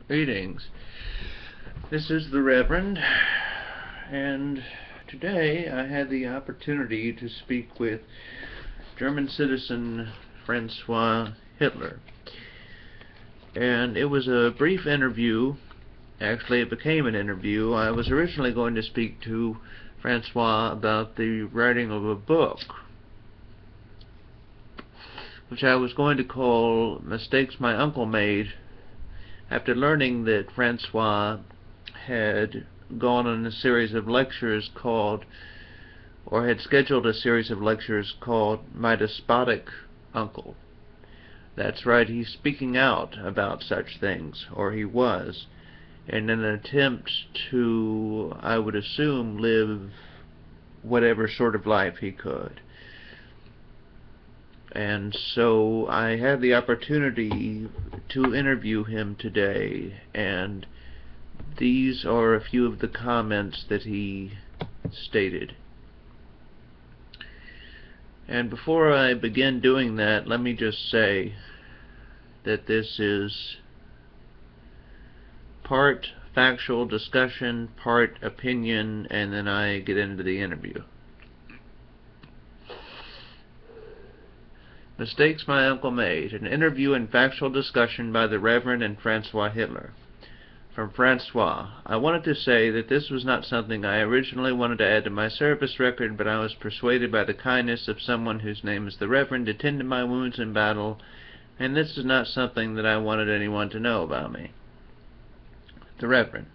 Greetings. This is the Reverend, and today I had the opportunity to speak with German citizen Francois Hitler. And it was a brief interview. Actually, it became an interview. I was originally going to speak to Francois about the writing of a book, which I was going to call Mistakes My Uncle Made, after learning that Francois had gone on a series of lectures called, or had scheduled a series of lectures called My Despotic Uncle. That's right, he's speaking out about such things, or he was, in an attempt to, I would assume, live whatever sort of life he could. And so I had the opportunity to interview him today, and these are a few of the comments that he stated. And before I begin doing that, let me just say that this is part factual discussion, part opinion, and then I get into the interview. Mistakes My Uncle Made, an interview and factual discussion by the Reverend and Francois Hitler. From Francois: I wanted to say that this was not something I originally wanted to add to my service record, but I was persuaded by the kindness of someone whose name is the Reverend to tend to my wounds in battle, and this is not something that I wanted anyone to know about me. The Reverend: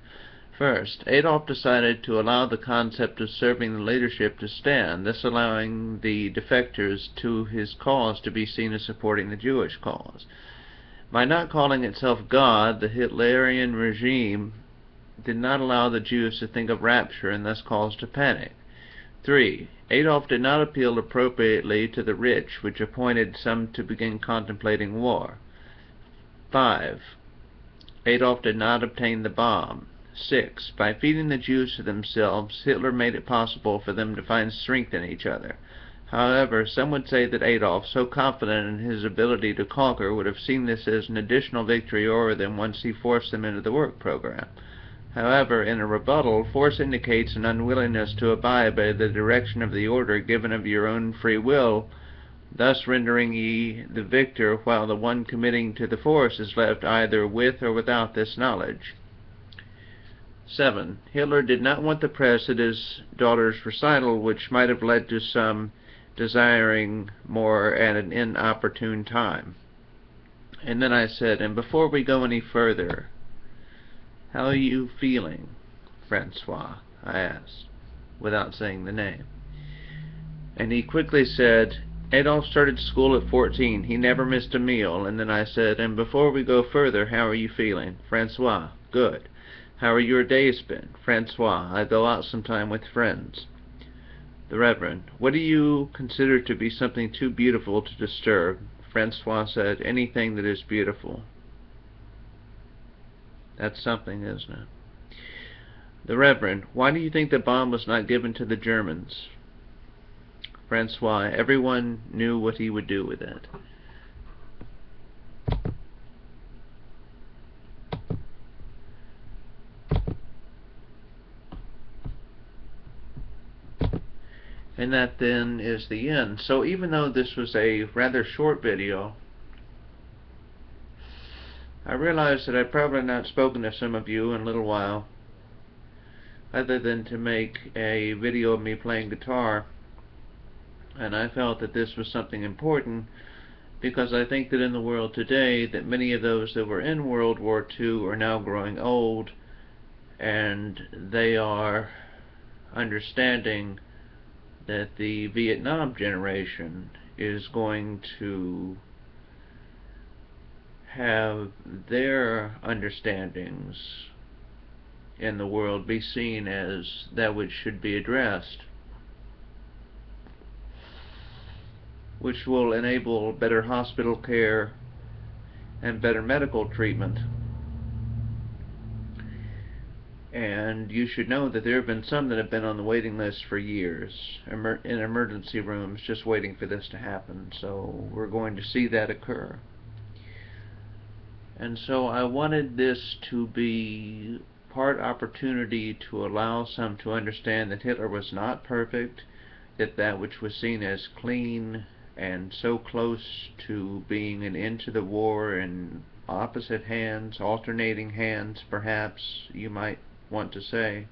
First, Adolf decided to allow the concept of serving the leadership to stand, thus allowing the defectors to his cause to be seen as supporting the Jewish cause. By not calling itself God, the Hitlerian regime did not allow the Jews to think of rapture and thus caused a panic. 3. Adolf did not appeal appropriately to the rich, which appointed some to begin contemplating war. 5. Adolf did not obtain the bomb. 6. By feeding the Jews to themselves, Hitler made it possible for them to find strength in each other. However, some would say that Adolf, so confident in his ability to conquer, would have seen this as an additional victory over them once he forced them into the work program. However, in a rebuttal, force indicates an unwillingness to abide by the direction of the order given of your own free will, thus rendering ye the victor, while the one committing to the force is left either with or without this knowledge. 7. Hitler did not want the press at his daughter's recital, which might have led to some desiring more at an inopportune time. And then I said, and before we go any further, how are you feeling, Francois? I asked, without saying the name. And he quickly said, Adolf started school at 14. He never missed a meal. And then I said, and before we go further, how are you feeling? Francois: Good. How are your days been? Francois: I go out sometime with friends. The Reverend: What do you consider to be something too beautiful to disturb? Francois said, anything that is beautiful. That's something, isn't it? The Reverend: Why do you think the bomb was not given to the Germans? Francois: Everyone knew what he would do with it. And that then is the end. So even though this was a rather short video, I realized that I'd probably not spoken to some of you in a little while, other than to make a video of me playing guitar. And I felt that this was something important, because I think that in the world today, that many of those that were in World War II are now growing old, and they are understanding that the Vietnam generation is going to have their understandings in the world be seen as that which should be addressed, which will enable better hospital care and better medical treatment. And you should know that there have been some that have been on the waiting list for years, in emergency rooms, just waiting for this to happen. So we're going to see that occur. And so I wanted this to be part opportunity to allow some to understand that Hitler was not perfect, that that which was seen as clean and so close to being an end to the war in opposite hands, alternating hands perhaps you might want to say,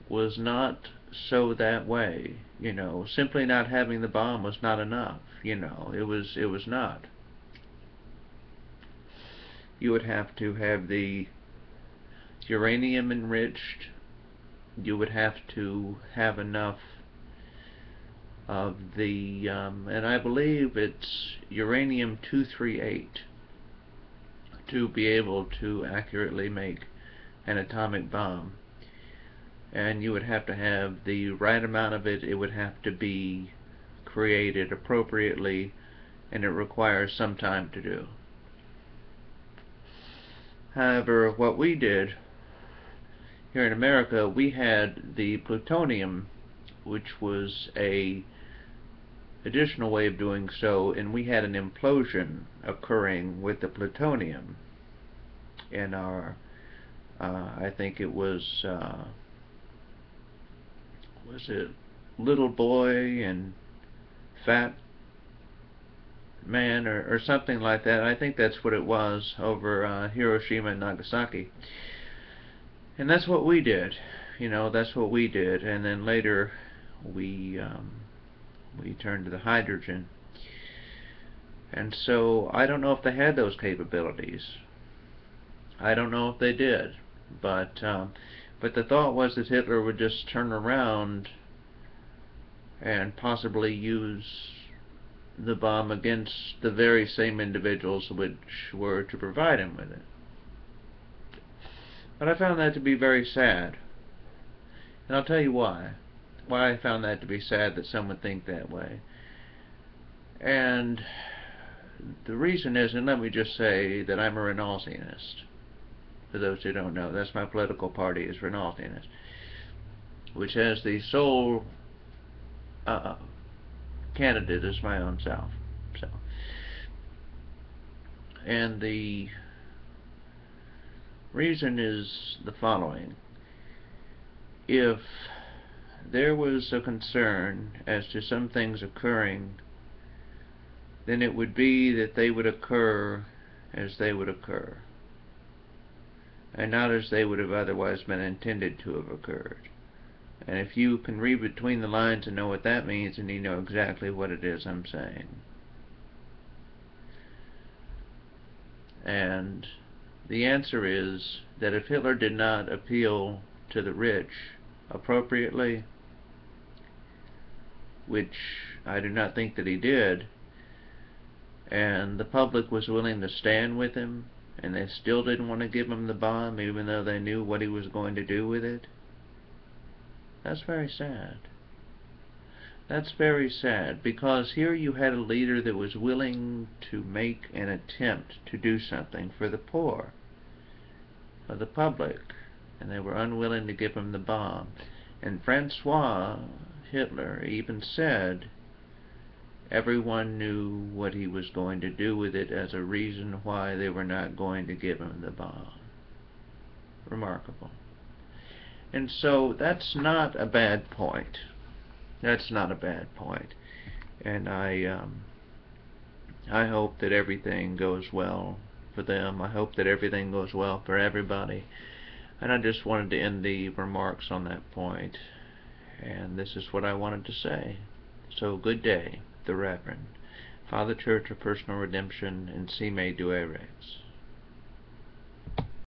was not so that way. You know, simply not having the bomb was not enough. You know, it was not. You would have to have the uranium enriched. You would have to have enough of the, and I believe it's uranium-238, to be able to accurately make an atomic bomb. And you would have to have the right amount of it. It would have to be created appropriately, and it requires some time to do. However, what we did here in America, we had the plutonium, which was a additional way of doing so, and we had an implosion occurring with the plutonium in our, I think it was it Little Boy and Fat Man, or something like that. I think that's what it was, over Hiroshima and Nagasaki. And that's what we did. You know, that's what we did. And then later we turned to the hydrogen. And so I don't know if they had those capabilities. I don't know if they did. But the thought was that Hitler would just turn around and possibly use the bomb against the very same individuals which were to provide him with it. But I found that to be very sad. And I'll tell you why I found that to be sad that some would think that way. And the reason is, and let me just say that I'm a Reynoldianist. For those who don't know, that's my political party, is Reynoldianist, which has the sole candidate as my own self. So, and the reason is the following: if there was a concern as to some things occurring, then it would be that they would occur as they would occur, and not as they would have otherwise been intended to have occurred. And if you can read between the lines and know what that means, then you know exactly what it is I'm saying. And the answer is that if Hitler did not appeal to the rich appropriately, which I do not think that he did, and the public was willing to stand with him, and they still didn't want to give him the bomb even though they knew what he was going to do with it, that's very sad. That's very sad, because here you had a leader that was willing to make an attempt to do something for the poor, for the public, and they were unwilling to give him the bomb. And Francois Hitler even said everyone knew what he was going to do with it as a reason why they were not going to give him the bomb. Remarkable. And so that's not a bad point. That's not a bad point. And I hope that everything goes well for them. I hope that everything goes well for everybody. And I just wanted to end the remarks on that point. And this is what I wanted to say. So good day, the Reverend, Father Church of Personal Redemption, and Si Me Due Rex.